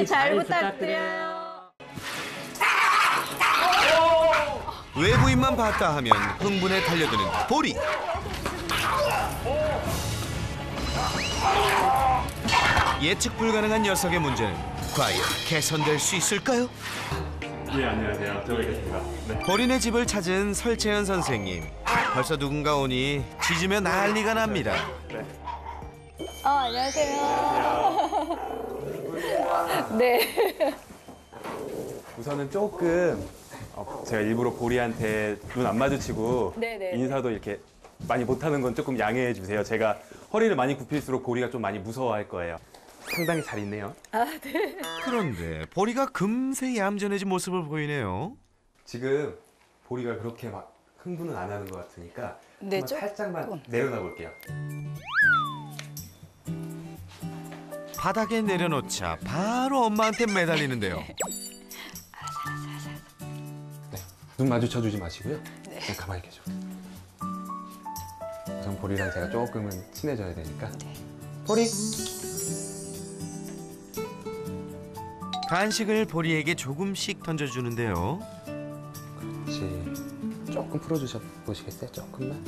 잘 부탁드려요. 외부인만 봤다 하면 흥분에 달려드는 보리. 예측 불가능한 녀석의 문제는 과연 개선될 수 있을까요? 예, 안녕하세요. 들어가겠습니다. 네. 보리네 집을 찾은 설채연 선생님. 벌써 누군가 오니 짖으며 난리가 납니다. 네. 안녕하세요. 네. 우선은 조금 제가 일부러 보리한테 눈 안 마주치고 네네. 인사도 이렇게 많이 못하는 건 조금 양해해 주세요. 제가 허리를 많이 굽힐수록 보리가 좀 많이 무서워할 거예요. 상당히 잘 있네요. 네. 그런데 보리가 금세 얌전해진 모습을 보이네요. 지금 보리가 그렇게 막 흥분은 안 하는 것 같으니까 네, 한번 살짝만 내려놔 볼게요. 바닥에 내려놓자 바로 엄마한테 매달리는데요. 네, 눈 마주쳐 주지 마시고요. 네. 그냥 가만히 계셔. 우선 보리랑 제가 조금은 친해져야 되니까. 네. 보리. 간식을 보리에게 조금씩 던져주는데요. 그렇지. 조금 풀어주셔 보시겠어요? 조금만.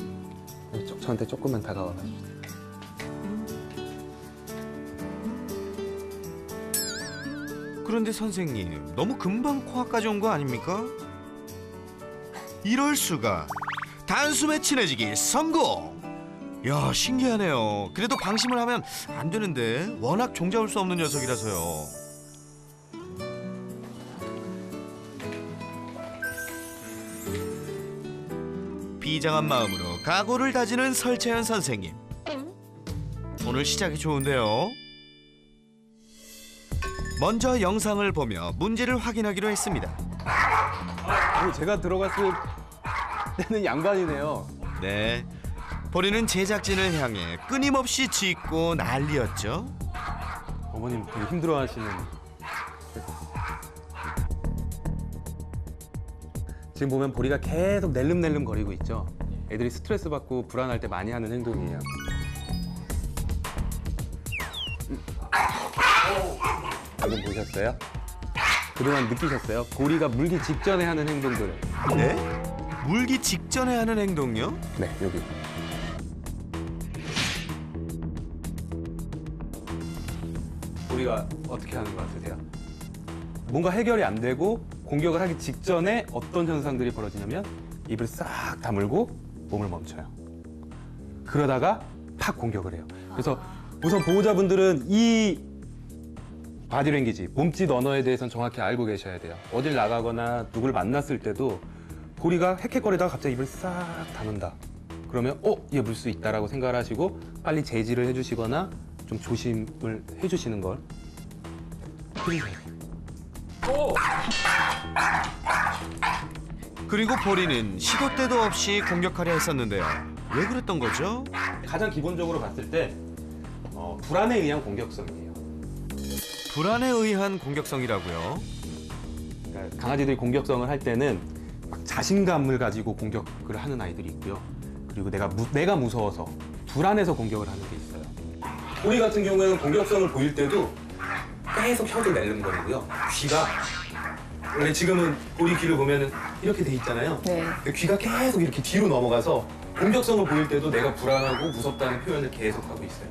저한테 조금만 다가와 봐주세요. 그런데 선생님, 너무 금방 코앞까지 온 거 아닙니까? 이럴 수가. 단숨에 친해지기 성공! 야, 신기하네요. 그래도 방심을 하면 안 되는데 워낙 종잡을 수 없는 녀석이라서요. 비장한 마음으로 각오를 다지는 설채연 선생님. 오늘 시작이 좋은데요. 먼저 영상을 보며 문제를 확인하기로 했습니다. 제가 들어갔을 때는 양반이네요. 네, 보리는 제작진을 향해 끊임없이 짖고 난리였죠. 어머님 되게 힘들어하시는. 지금 보면 보리가 계속 낼름낼름 거리고 있죠. 애들이 스트레스 받고 불안할 때 많이 하는 행동이에요. 방금 보셨어요? 그동안 느끼셨어요? 보리가 물기 직전에 하는 행동들. 네? 물기 직전에 하는 행동요? 네, 여기. 보리가 어떻게 하는 것 같으세요? 뭔가 해결이 안 되고 공격을 하기 직전에 어떤 현상들이 벌어지냐면 입을 싹 다물고 몸을 멈춰요. 그러다가 팍 공격을 해요. 그래서 우선 보호자분들은 이 바디랭귀지, 몸짓 언어에 대해서는 정확히 알고 계셔야 돼요. 어딜 나가거나 누굴 만났을 때도 보리가 헥헥거리다가 갑자기 입을 싹 다문다. 그러면 얘 물 수 있다라고 생각을 하시고 빨리 제지를 해주시거나 좀 조심을 해주시는 걸 해주세요. 그리고 보리는 시도 때도 없이 공격하려 했었는데요. 왜 그랬던 거죠? 가장 기본적으로 봤을 때 불안에 의한 공격성이에요. 불안에 의한 공격성이라고요? 그러니까 강아지들이 공격성을 할 때는 막 자신감을 가지고 공격을 하는 아이들이 있고요. 그리고 내가 무서워서 불안해서 공격을 하는 게 있어요. 보리 같은 경우에는 공격성을 보일 때도 계속 혀도 낼름거리고요. 귀가 원래 지금은 보리 귀를 보면은 이렇게 돼 있잖아요. 네. 귀가 계속 이렇게 뒤로 넘어가서 공격성을 보일 때도 내가 불안하고 무섭다는 표현을 계속 하고 있어요.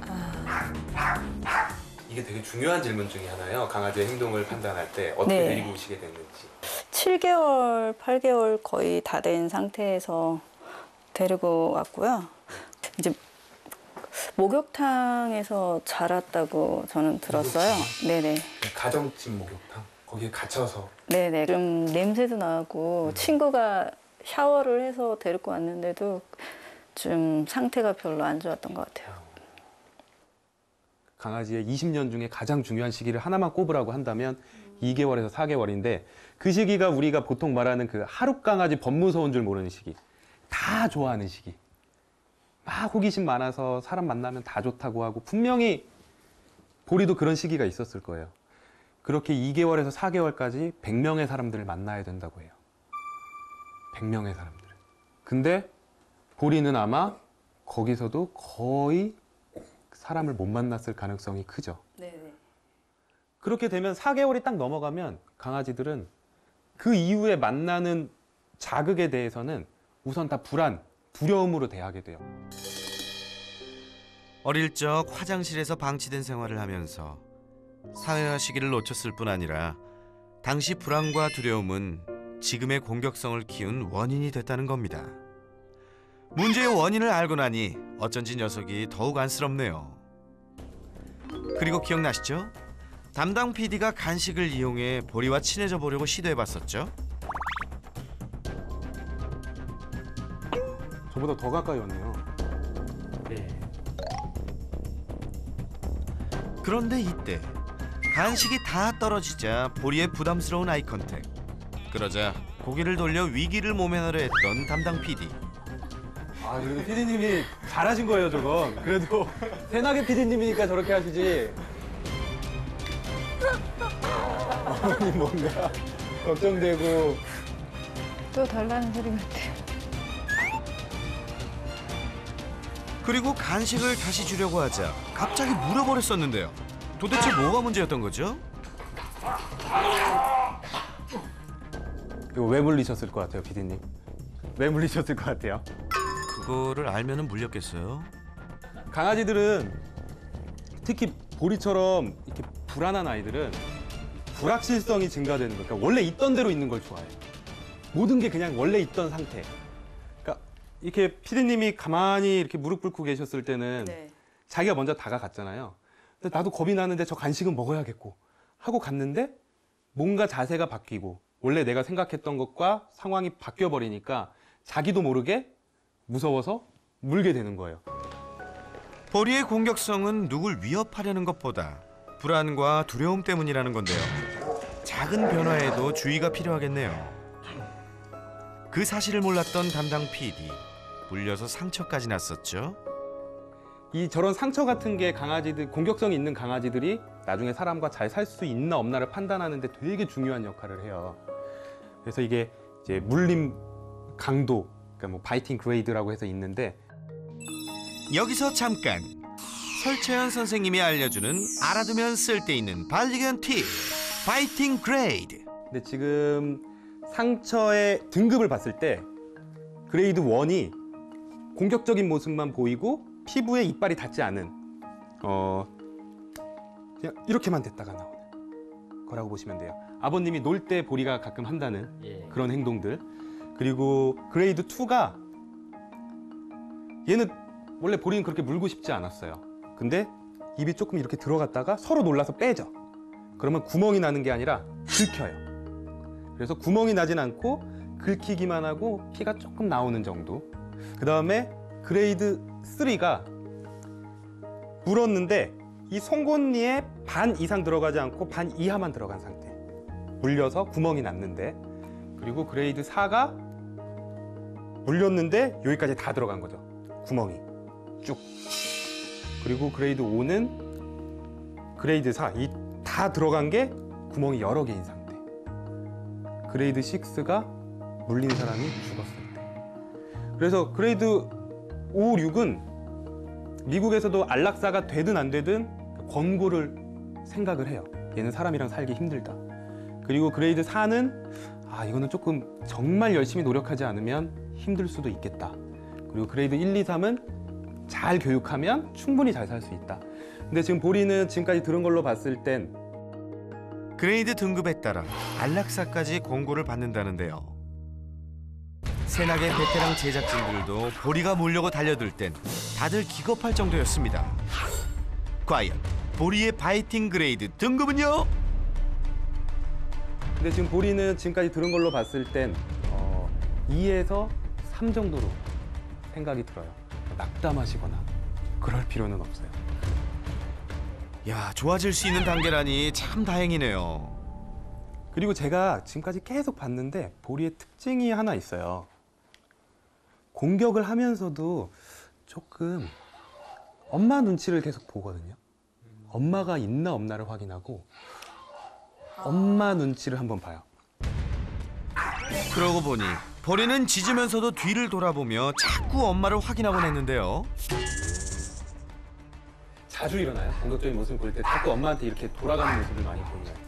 이게 되게 중요한 질문 중에 하나예요. 강아지의 행동을 판단할 때 어떻게 네. 데리고 오시게 됐는지. 7개월, 8개월 거의 다 된 상태에서 데리고 왔고요. 이제 목욕탕에서 자랐다고 저는 들었어요. 네네. 가정집 목욕탕? 거기에 갇혀서. 네네. 좀 냄새도 나고 친구가 샤워를 해서 데리고 왔는데도 좀 상태가 별로 안 좋았던 것 같아요. 강아지의 20년 중에 가장 중요한 시기를 하나만 꼽으라고 한다면 2개월에서 4개월인데 그 시기가 우리가 보통 말하는 그 하루 강아지 법무서운 줄 모르는 시기. 다 좋아하는 시기. 막 호기심 많아서 사람 만나면 다 좋다고 하고 분명히 보리도 그런 시기가 있었을 거예요. 그렇게 2개월에서 4개월까지 100명의 사람들을 만나야 된다고 해요. 100명의 사람들을. 근데 보리는 아마 거기서도 거의 사람을 못 만났을 가능성이 크죠. 네네. 그렇게 되면 4개월이 딱 넘어가면 강아지들은 그 이후에 만나는 자극에 대해서는 우선 다 불안, 두려움으로 대하게 돼요. 어릴 적 화장실에서 방치된 생활을 하면서 사회화 시기를 놓쳤을 뿐 아니라 당시 불안과 두려움은 지금의 공격성을 키운 원인이 됐다는 겁니다. 문제의 원인을 알고 나니 어쩐지 녀석이 더욱 안쓰럽네요. 그리고 기억나시죠? 담당 PD가 간식을 이용해 보리와 친해져 보려고 시도해봤었죠. 저보다 더 가까이 왔네요. 네. 그런데 이때 간식이 다 떨어지자 보리의 부담스러운 아이 컨택. 그러자 고개를 돌려 위기를 모면하려 했던 담당 PD. 아, 그래도 PD님이 잘하신 거예요, 저건. 그래도 새나게 PD님이니까 저렇게 하시지. 어머니 뭔가 걱정되고. 또 달라는 소리 같아요. 그리고 간식을 다시 주려고 하자 갑자기 물어버렸었는데요. 도대체 뭐가 문제였던 거죠? 이거 왜 물리셨을 것 같아요, PD님? 왜 물리셨을 것 같아요? 그거를 알면은 물렸겠어요? 강아지들은 특히 보리처럼 이렇게 불안한 아이들은 불확실성이 증가되는 거예요. 그러니까 원래 있던 대로 있는 걸 좋아해요. 모든 게 그냥 원래 있던 상태. 그러니까 이렇게 피디님이 가만히 이렇게 무릎 꿇고 계셨을 때는 네. 자기가 먼저 다가갔잖아요. 근데 나도 겁이 나는데 저 간식은 먹어야겠고 하고 갔는데 뭔가 자세가 바뀌고 원래 내가 생각했던 것과 상황이 바뀌어 버리니까 자기도 모르게 무서워서 물게 되는 거예요. 보리의 공격성은 누굴 위협하려는 것보다 불안과 두려움 때문이라는 건데요. 작은 변화에도 주의가 필요하겠네요. 그 사실을 몰랐던 담당 PD. 물려서 상처까지 났었죠. 이 저런 상처 같은 게 강아지들, 공격성이 있는 강아지들이 나중에 사람과 잘 살 수 있나 없나를 판단하는 데 되게 중요한 역할을 해요. 그래서 이게 이제 물림 강도, 그러니까 뭐 바이팅 그레이드라고 해서 있는데, 여기서 잠깐 설채연 선생님이 알려주는 알아두면 쓸데있는 반려견 팁 바이팅 그레이드. 근데 지금 상처의 등급을 봤을 때 그레이드 1이 공격적인 모습만 보이고 피부에 이빨이 닿지 않은 그냥 이렇게만 됐다가 나오는 거라고 보시면 돼요. 아버님이 놀 때 보리가 가끔 한다는 그런 행동들. 그리고 그레이드 2가 얘는 원래 보리는 그렇게 물고 싶지 않았어요. 근데 입이 조금 이렇게 들어갔다가 서로 놀라서 빼죠. 그러면 구멍이 나는 게 아니라 긁혀요. 그래서 구멍이 나진 않고 긁히기만 하고 피가 조금 나오는 정도. 그 다음에 그레이드 3가 물었는데 이 송곳니에 반 이상 들어가지 않고 반 이하만 들어간 상태. 물려서 구멍이 났는데. 그리고 그레이드 4가 물렸는데 여기까지 다 들어간 거죠. 구멍이 쭉. 그리고 그레이드 5는 그레이드 4, 이 다 들어간 게 구멍이 여러 개인 상태. 그레이드 6가 물린 사람이 죽었을 때. 그래서 그레이드 5, 6은 미국에서도 안락사가 되든 안 되든 권고를 생각을 해요. 얘는 사람이랑 살기 힘들다. 그리고 그레이드 4는 이거는 조금 정말 열심히 노력하지 않으면 힘들 수도 있겠다. 그리고 그레이드 1, 2, 3은 잘 교육하면 충분히 잘 살 수 있다. 근데 지금 보리는 지금까지 들은 걸로 봤을 땐 그레이드 등급에 따라 안락사까지 권고를 받는다는데요. 새나게 베테랑 제작진들도 보리가 물려고 달려들 땐 다들 기겁할 정도였습니다. 과연 보리의 바이팅 그레이드 등급은요? 근데 지금 보리는 지금까지 들은 걸로 봤을 땐 2에서 3 정도로 생각이 들어요. 낙담하시거나 그럴 필요는 없어요. 야, 좋아질 수 있는 단계라니 참 다행이네요. 그리고 제가 지금까지 계속 봤는데 보리의 특징이 하나 있어요. 공격을 하면서도 조금 엄마 눈치를 계속 보거든요. 엄마가 있나 없나를 확인하고 엄마 눈치를 한번 봐요. 그러고 보니 보리는 짖으면서도 뒤를 돌아보며 자꾸 엄마를 확인하곤 했는데요. 자주 일어나요? 공격적인 모습을 볼 때 자꾸 엄마한테 이렇게 돌아가는 모습을 많이 보여요.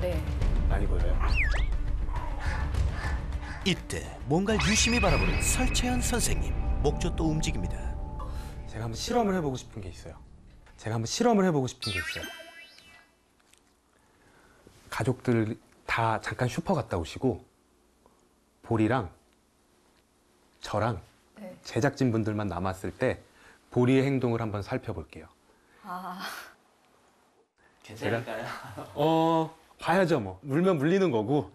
네. 많이 보여요. 이때 뭔가를 유심히 바라보는 설채연 선생님. 목조 또 움직입니다. 제가 한번 실험을 해보고 싶은 게 있어요. 가족들 다 잠깐 슈퍼 갔다 오시고 보리랑 저랑 네. 제작진분들만 남았을 때 보리의 행동을 한번 살펴볼게요. 아, 괜찮을까요? 봐야죠 뭐. 물면 물리는 거고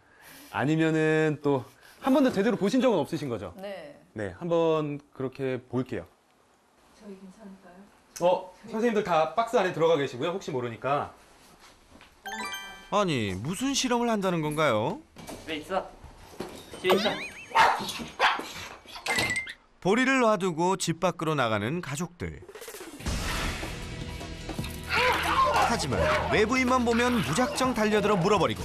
아니면은 또 한 번도 제대로 보신 적은 없으신 거죠? 네. 네, 한번 그렇게 볼게요. 저희 괜찮을까요? 선생님들 다 박스 안에 들어가 계시고요. 혹시 모르니까. 아니 무슨 실험을 한다는 건가요? 집에 있어. 집에 있어. 보리를 놔두고 집 밖으로 나가는 가족들. 하지만 외부인만 보면 무작정 달려들어 물어버리고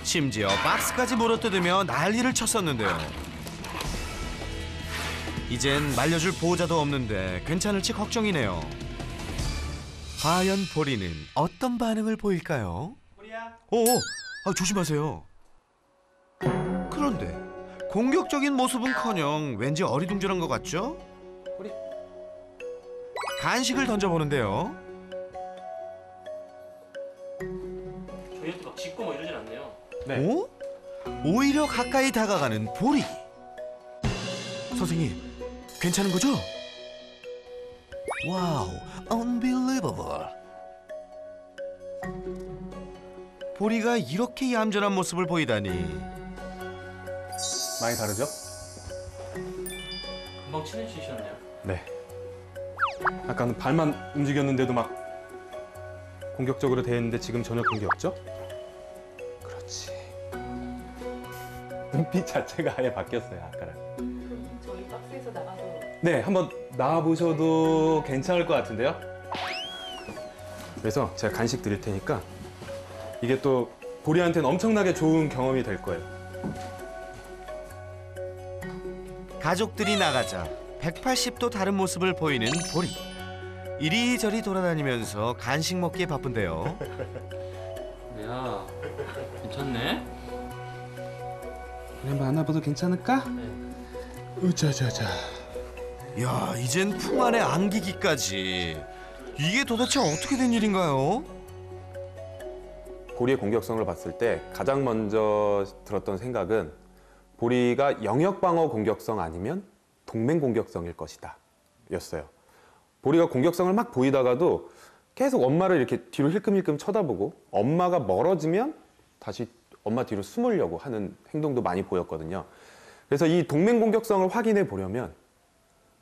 심지어 박스까지 물어뜯으며 난리를 쳤었는데요. 이젠 말려줄 보호자도 없는데 괜찮을지 걱정이네요. 과연 보리는 어떤 반응을 보일까요? 보리야. 오, 조심하세요. 그런데 공격적인 모습은커녕 왠지 어리둥절한 것 같죠? 보리. 간식을 던져보는데요. 저희한테 막 짖고 뭐 이러진 않네요. 네. 오? 오히려 가까이 다가가는 보리. 선생님, 괜찮은 거죠? 와우, unbelievable. 보리가 이렇게 얌전한 모습을 보이다니. 많이 다르죠? 금방 친해지셨네요. 네. 아까는 발만 움직였는데도 막 공격적으로 대했는데 지금 전혀 그런 게 없죠? 그렇지. 눈빛 자체가 아예 바뀌었어요, 아까랑. 저희 박스에서 나가도 네, 한번 나와보셔도 괜찮을 것 같은데요? 그래서 제가 간식 드릴 테니까 이게 또 보리한테는 엄청나게 좋은 경험이 될 거예요. 가족들이 나가자 180도 다른 모습을 보이는 보리. 이리저리 돌아다니면서 간식 먹기에 바쁜데요. 야, 괜찮네. 우리 한번 안아봐도 괜찮을까? 네. 으자자자. 야, 이젠 품 안에 안기기까지. 이게 도대체 어떻게 된 일인가요? 보리의 공격성을 봤을 때 가장 먼저 들었던 생각은 보리가 영역 방어 공격성 아니면 동맹 공격성일 것이다 였어요. 보리가 공격성을 막 보이다가도 계속 엄마를 이렇게 뒤로 힐끔힐끔 쳐다보고 엄마가 멀어지면 다시 엄마 뒤로 숨으려고 하는 행동도 많이 보였거든요. 그래서 이 동맹 공격성을 확인해 보려면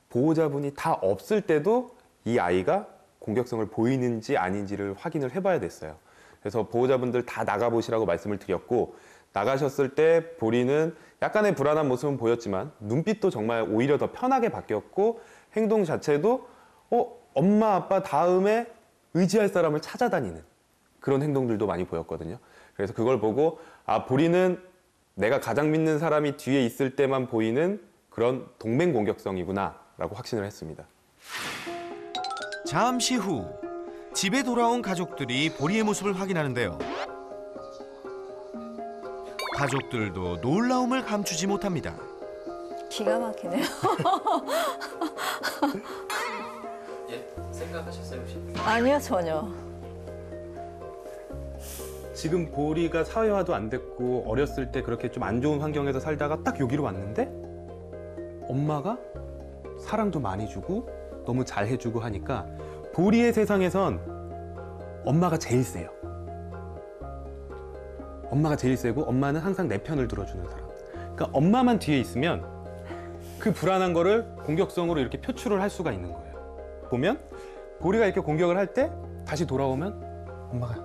보호자분이 다 없을 때도 이 아이가 공격성을 보이는지 아닌지를 확인을 해봐야 됐어요. 그래서 보호자분들 다 나가보시라고 말씀을 드렸고, 나가셨을 때 보리는 약간의 불안한 모습은 보였지만 눈빛도 정말 오히려 더 편하게 바뀌었고 행동 자체도 엄마 아빠 다음에 의지할 사람을 찾아다니는 그런 행동들도 많이 보였거든요. 그래서 그걸 보고 보리는 내가 가장 믿는 사람이 뒤에 있을 때만 보이는 그런 동맹 공격성이구나 라고 확신을 했습니다. 잠시 후 집에 돌아온 가족들이 보리의 모습을 확인하는데요. 가족들도 놀라움을 감추지 못합니다. 기가 막히네요. 예, 생각하셨어요 혹시? 아니요, 전혀. 지금 보리가 사회화도 안 됐고 어렸을 때 그렇게 좀 안 좋은 환경에서 살다가 딱 여기로 왔는데 엄마가 사랑도 많이 주고 너무 잘해주고 하니까 보리의 세상에선 엄마가 제일 세요. 엄마가 제일 세고 엄마는 항상 내 편을 들어주는 사람. 그러니까 엄마만 뒤에 있으면 그 불안한 거를 공격성으로 이렇게 표출을 할 수가 있는 거예요. 보면 보리가 이렇게 공격을 할 때 다시 돌아오면 엄마가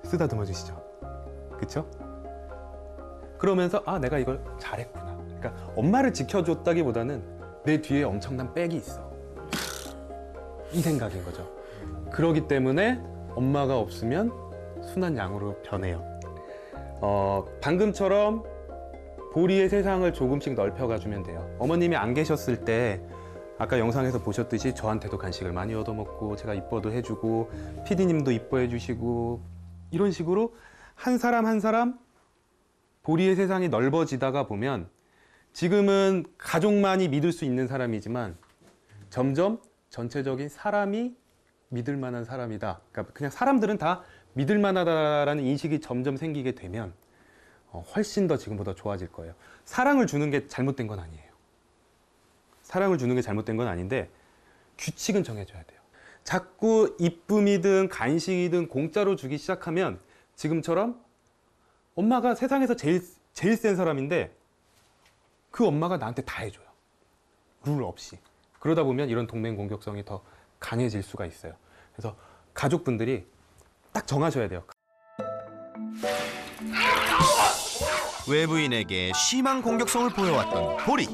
쓰다듬어 주시죠. 그쵸? 그러면서 내가 이걸 잘했구나. 그러니까 엄마를 지켜줬다기보다는 내 뒤에 엄청난 백이 있어. 이 생각인 거죠. 그러기 때문에 엄마가 없으면 순한 양으로 변해요. 방금처럼 보리의 세상을 조금씩 넓혀가 주면 돼요. 어머님이 안 계셨을 때 아까 영상에서 보셨듯이 저한테도 간식을 많이 얻어먹고 제가 이뻐도 해주고 PD님도 이뻐해 주시고 이런 식으로 한 사람 한 사람 보리의 세상이 넓어지다가 보면 지금은 가족만이 믿을 수 있는 사람이지만 점점 전체적인 사람이 믿을 만한 사람이다. 그러니까 그냥 사람들은 다 믿을 만하다라는 인식이 점점 생기게 되면 훨씬 더 지금보다 좋아질 거예요. 사랑을 주는 게 잘못된 건 아니에요. 사랑을 주는 게 잘못된 건 아닌데 규칙은 정해줘야 돼요. 자꾸 이쁨이든 간식이든 공짜로 주기 시작하면 지금처럼 엄마가 세상에서 제일 센 사람인데 그 엄마가 나한테 다 해줘요. 룰 없이. 그러다 보면 이런 동맹 공격성이 더 강해질 수가 있어요. 그래서 가족분들이 딱 정하셔야 돼요. 외부인에게 심한 공격성을 보여왔던 보리.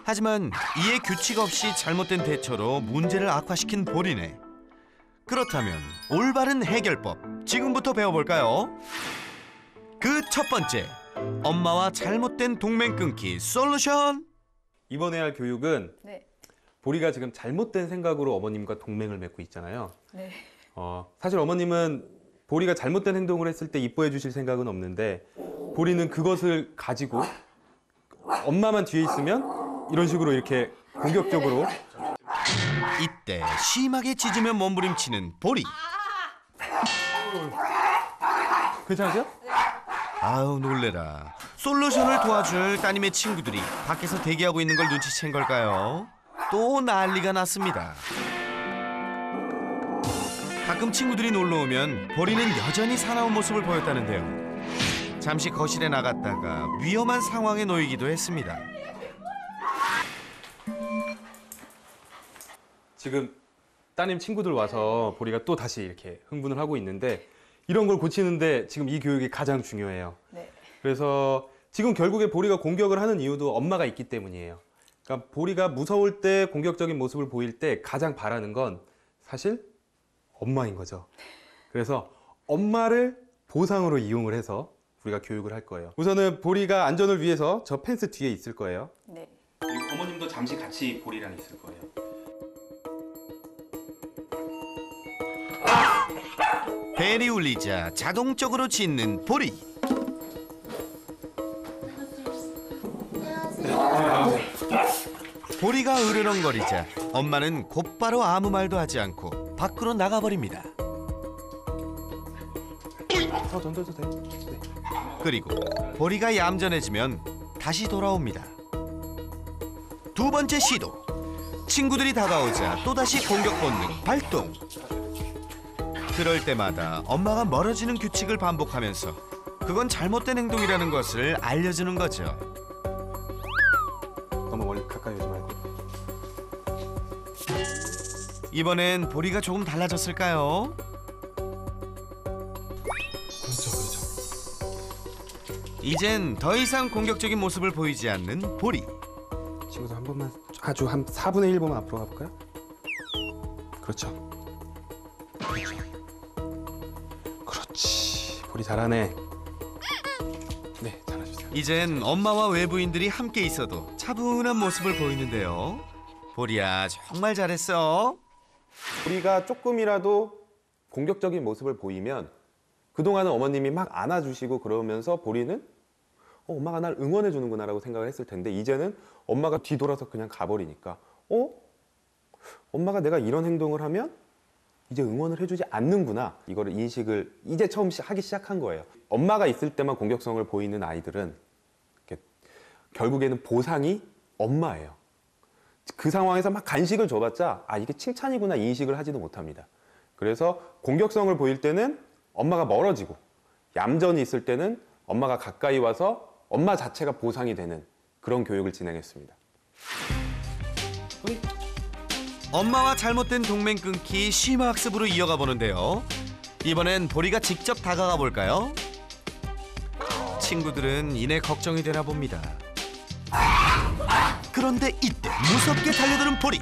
하지만 이에 규칙 없이 잘못된 대처로 문제를 악화시킨 보리네. 그렇다면 올바른 해결법 지금부터 배워볼까요? 그 첫 번째, 엄마와 잘못된 동맹 끊기 솔루션. 이번에 할 교육은 네. 보리가 지금 잘못된 생각으로 어머님과 동맹을 맺고 있잖아요. 네. 사실 어머님은 보리가 잘못된 행동을 했을 때 이뻐해 주실 생각은 없는데 보리는 그것을 가지고 엄마만 뒤에 있으면 이런 식으로 이렇게 공격적으로 이때 심하게 짖으며 몸부림치는 보리. 괜찮으세요? 아우 놀래라. 솔루션을 도와줄 따님의 친구들이 밖에서 대기하고 있는 걸 눈치챈 걸까요? 또 난리가 났습니다. 가끔 친구들이 놀러오면 보리는 여전히 사나운 모습을 보였다는데요. 잠시 거실에 나갔다가 위험한 상황에 놓이기도 했습니다. 지금 따님 친구들 와서 보리가 또 다시 이렇게 흥분을 하고 있는데 이런 걸 고치는데 지금 이 교육이 가장 중요해요. 네. 그래서 지금 결국에 보리가 공격을 하는 이유도 엄마가 있기 때문이에요. 그러니까 보리가 무서울 때 공격적인 모습을 보일 때 가장 바라는 건 사실 엄마인 거죠. 그래서 엄마를 보상으로 이용을 해서 우리가 교육을 할 거예요. 우선은 보리가 안전을 위해서 저 펜스 뒤에 있을 거예요. 네. 그리고 어머님도 잠시 같이 보리랑 있을 거예요. 벨이 울리자 자동적으로 짖는 보리. 보리가 으르렁거리자 엄마는 곧바로 아무 말도 하지 않고 밖으로 나가버립니다. 더 던져도 돼요. 네. 그리고 보리가 얌전해지면 다시 돌아옵니다. 두 번째 시도. 친구들이 다가오자 또다시 공격 본능 발동. 그럴 때마다 엄마가 멀어지는 규칙을 반복하면서 그건 잘못된 행동이라는 것을 알려주는 거죠. 너무 멀리 가까이 오지 말고. 이번엔 보리가 조금 달라졌을까요? 그렇죠, 그렇죠. 이젠 더 이상 공격적인 모습을 보이지 않는 보리. 친구들 한 번만 아주 한 4분의 1번만 앞으로 가볼까요? 그렇죠. 그렇지. 보리 잘하네. 네, 잘하셨어요. 이젠 엄마와 외부인들이 함께 있어도 차분한 모습을 보이는데요. 보리야 정말 잘했어. 보리가 조금이라도 공격적인 모습을 보이면 그동안은 어머님이 막 안아주시고 그러면서 보리는 엄마가 날 응원해 주는구나라고 생각을 했을 텐데 이제는 엄마가 뒤돌아서 그냥 가버리니까 엄마가 내가 이런 행동을 하면 이제 응원을 해주지 않는구나. 이거를 인식을 이제 처음 하기 시작한 거예요. 엄마가 있을 때만 공격성을 보이는 아이들은 결국에는 보상이 엄마예요. 그 상황에서 막 간식을 줘봤자 이게 칭찬이구나 인식을 하지도 못합니다. 그래서 공격성을 보일 때는 엄마가 멀어지고 얌전히 있을 때는 엄마가 가까이 와서 엄마 자체가 보상이 되는 그런 교육을 진행했습니다. 엄마와 잘못된 동맹 끊기 심화학습으로 이어가 보는데요. 이번엔 보리가 직접 다가가 볼까요? 친구들은 이내 걱정이 되나 봅니다. 그런데 이때 무섭게 달려드는 보리.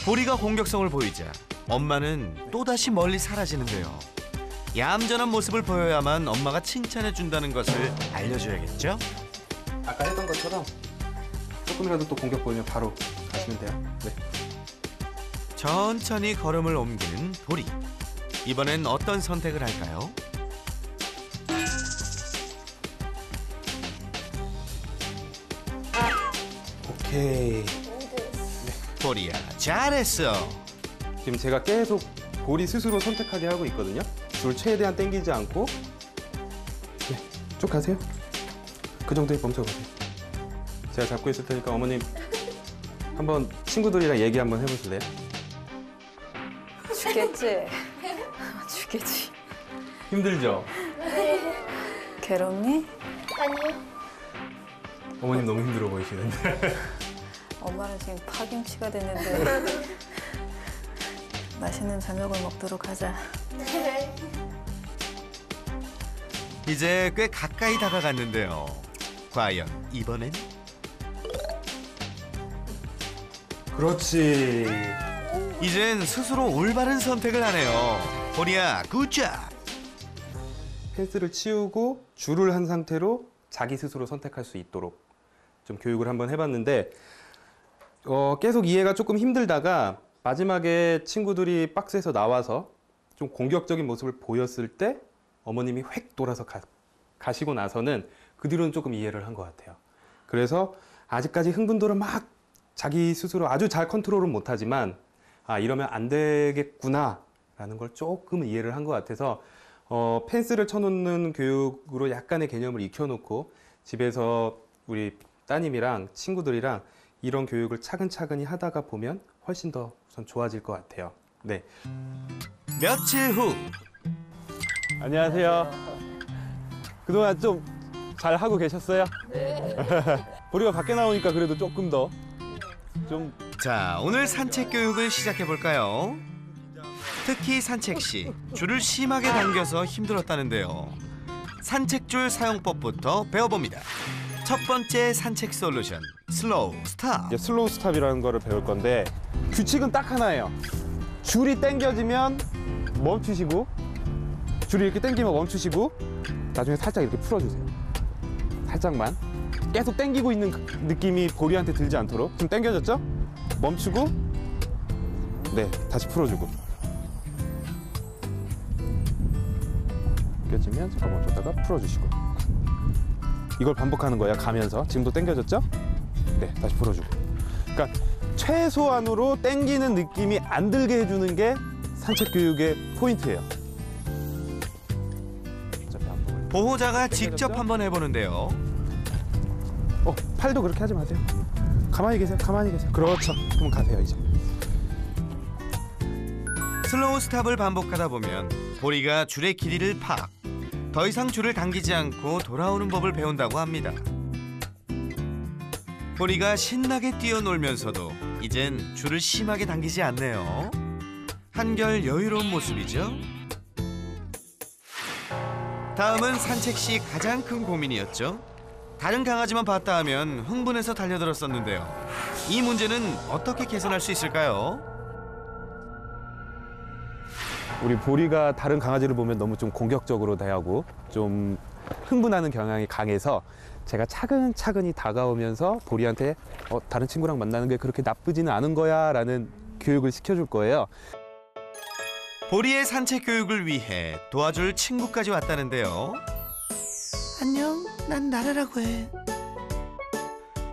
보리가 공격성을 보이자 엄마는 또다시 멀리 사라지는데요. 얌전한 모습을 보여야만 엄마가 칭찬해 준다는 것을 알려줘야겠죠? 아까 했던 것처럼 조금이라도 또 공격 보이면 바로 가시면 돼요. 네. 천천히 걸음을 옮기는 보리. 이번엔 어떤 선택을 할까요? 오케이. 보리야, 잘했어. 지금 제가 계속 보리 스스로 선택하게 하고 있거든요. 줄 최대한 당기지 않고 네, 쭉 가세요. 그 정도에 멈춰가세요. 제가 잡고 있을 테니까 어머님 한번 친구들이랑 얘기 한번 해보실래요? 죽겠지? 죽겠지. 힘들죠? 괴롭니? 아니요. 어머님 너무 힘들어 보이시는데. 엄마는 지금 파김치가 됐는데 맛있는 저녁을 먹도록 하자. 네. 이제 꽤 가까이 다가갔는데요. 과연 이번엔? 그렇지. 이젠 스스로 올바른 선택을 하네요. 보리야, 굿잡! 펜스를 치우고 줄을 한 상태로 자기 스스로 선택할 수 있도록 좀 교육을 한번 해봤는데 계속 이해가 조금 힘들다가 마지막에 친구들이 박스에서 나와서 좀 공격적인 모습을 보였을 때 어머님이 획 돌아서 가시고 나서는 그 뒤로는 조금 이해를 한 것 같아요. 그래서 아직까지 흥분도를 막 자기 스스로 아주 잘 컨트롤은 못하지만 아 이러면 안 되겠구나 라는 걸 조금은 이해를 한 것 같아서 펜스를 쳐놓는 교육으로 약간의 개념을 익혀놓고 집에서 우리 따님이랑 친구들이랑 이런 교육을 차근차근히 하다가 보면 훨씬 더 우선 좋아질 것 같아요. 네. 며칠 후. 안녕하세요. 그동안 좀 잘 하고 계셨어요? 네. 보리가 밖에 나오니까 그래도 조금 더 좀 자, 오늘 산책 교육을 시작해 볼까요? 특히 산책 시 줄을 심하게 당겨서 힘들었다는데요. 산책줄 사용법부터 배워봅니다. 첫 번째 산책 솔루션, 슬로우 스탑. 이제 슬로우 스탑이라는 거를 배울 건데 규칙은 딱 하나예요. 줄이 당겨지면 멈추시고 줄이 이렇게 당기면 멈추시고 나중에 살짝 이렇게 풀어주세요. 살짝만. 계속 당기고 있는 느낌이 보리한테 들지 않도록. 지금 당겨졌죠? 멈추고 네, 다시 풀어주고. 당겨지면 잠깐 멈췄다가 풀어주시고. 이걸 반복하는 거예요. 가면서. 지금도 당겨졌죠? 네, 다시 풀어주고. 그러니까 최소한으로 당기는 느낌이 안 들게 해주는 게 산책 교육의 포인트예요. 보호자가 직접 한번 해보는데요. 팔도 그렇게 하지 마세요. 가만히 계세요. 가만히 계세요. 그렇죠. 그럼 가세요 이제. 슬로우 스탑을 반복하다 보면 보리가 줄의 길이를 파악, 더 이상 줄을 당기지 않고 돌아오는 법을 배운다고 합니다. 보리가 신나게 뛰어놀면서도 이젠 줄을 심하게 당기지 않네요. 한결 여유로운 모습이죠. 다음은 산책 시 가장 큰 고민이었죠. 다른 강아지만 봤다 하면 흥분해서 달려들었었는데요. 이 문제는 어떻게 개선할 수 있을까요? 우리 보리가 다른 강아지를 보면 너무 좀 공격적으로 대하고 좀 흥분하는 경향이 강해서 제가 차근차근히 다가오면서 보리한테 다른 친구랑 만나는 게 그렇게 나쁘지는 않은 거야 라는 교육을 시켜줄 거예요. 보리의 산책 교육을 위해 도와줄 친구까지 왔다는데요. 안녕, 난 나라라고 해.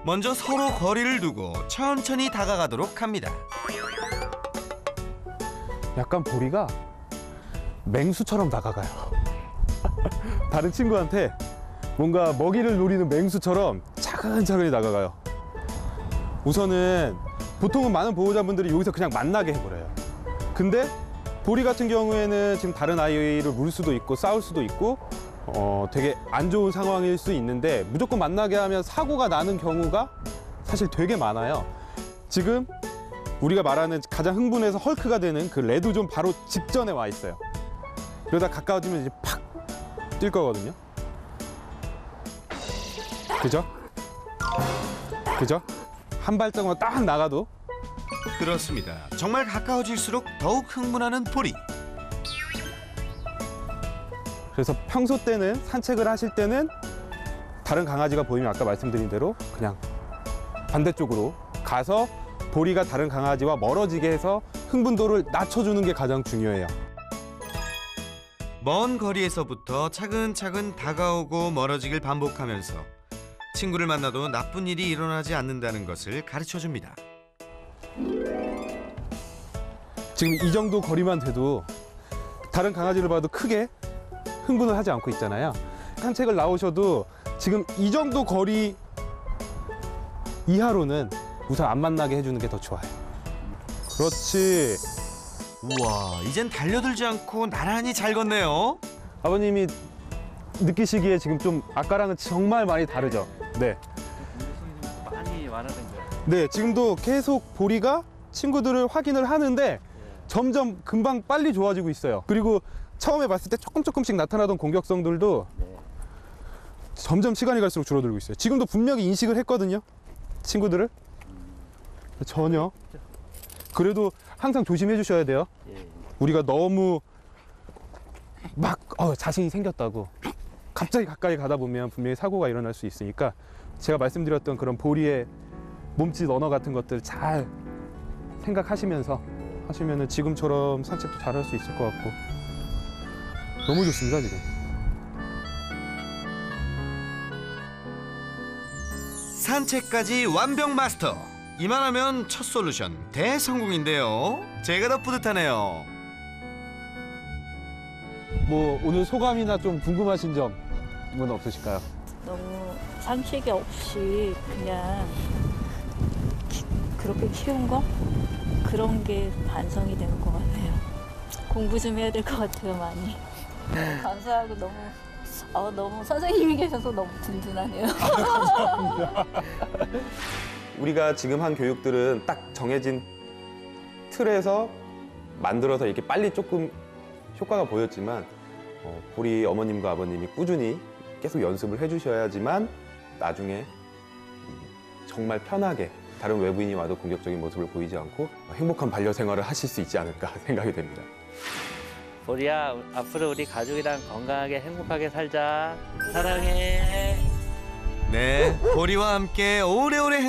먼저 서로 거리를 두고 천천히 다가가도록 합니다. 약간 보리가 맹수처럼 다가가요. 다른 친구한테 뭔가 먹이를 노리는 맹수처럼 차근차근히 다가가요. 우선은 보통은 많은 보호자분들이 여기서 그냥 만나게 해버려요. 근데 보리 같은 경우에는 지금 다른 아이를 물 수도 있고 싸울 수도 있고 되게 안 좋은 상황일 수 있는데 무조건 만나게 하면 사고가 나는 경우가 사실 되게 많아요. 지금 우리가 말하는 가장 흥분해서 헐크가 되는 그 레드존 바로 직전에 와 있어요. 그러다 가까워지면 이제 팍 뛸 거거든요. 그죠? 그죠? 한 발짝만 딱 나가도 그렇습니다. 정말 가까워질수록 더욱 흥분하는 보리. 그래서 평소 때는 산책을 하실 때는 다른 강아지가 보이면 아까 말씀드린 대로 그냥 반대쪽으로 가서 보리가 다른 강아지와 멀어지게 해서 흥분도를 낮춰주는 게 가장 중요해요. 먼 거리에서부터 차근차근 다가오고 멀어지길 반복하면서 친구를 만나도 나쁜 일이 일어나지 않는다는 것을 가르쳐줍니다. 지금 이 정도 거리만 돼도 다른 강아지를 봐도 크게 흥분을 하지 않고 있잖아요. 산책을 나오셔도 지금 이 정도 거리 이하로는 우선 안 만나게 해주는 게 더 좋아요. 그렇지. 우와, 이젠 달려들지 않고 나란히 잘 걷네요. 아버님이 느끼시기에 지금 좀 아까랑은 정말 많이 다르죠? 네. 많이 많아진 거예요. 네, 지금도 계속 보리가 친구들을 확인을 하는데 점점 금방 빨리 좋아지고 있어요. 그리고 처음에 봤을 때 조금씩 나타나던 공격성들도 점점 시간이 갈수록 줄어들고 있어요. 지금도 분명히 인식을 했거든요, 친구들을. 전혀. 그래도 항상 조심해 주셔야 돼요. 우리가 너무 막 자신이 생겼다고 갑자기 가까이 가다 보면 분명히 사고가 일어날 수 있으니까 제가 말씀드렸던 그런 보리의 몸짓 언어 같은 것들 잘 생각하시면서 하시면은 지금처럼 산책도 잘 할 수 있을 것 같고 너무 좋습니다, 지금. 산책까지 완벽 마스터. 이만하면 첫 솔루션 대성공인데요. 제가 더 뿌듯하네요. 뭐 오늘 소감이나 좀 궁금하신 점은 없으실까요? 너무 상책이 없이 그냥 그렇게 키운 거? 그런 게 반성이 되는 것 같아요. 공부 좀 해야 될 것 같아요, 많이. 감사하고 너무 선생님이 계셔서 너무 든든하네요. 우리가 지금 한 교육들은 딱 정해진 틀에서 만들어서 이렇게 빨리 조금 효과가 보였지만 보리 어머님과 아버님이 꾸준히 계속 연습을 해주셔야지만 나중에 정말 편하게 다른 외부인이 와도 공격적인 모습을 보이지 않고 행복한 반려생활을 하실 수 있지 않을까 생각이 됩니다. 보리야, 앞으로 우리 가족이랑 건강하게 행복하게 살자. 사랑해. 네, 보리와 함께 오래오래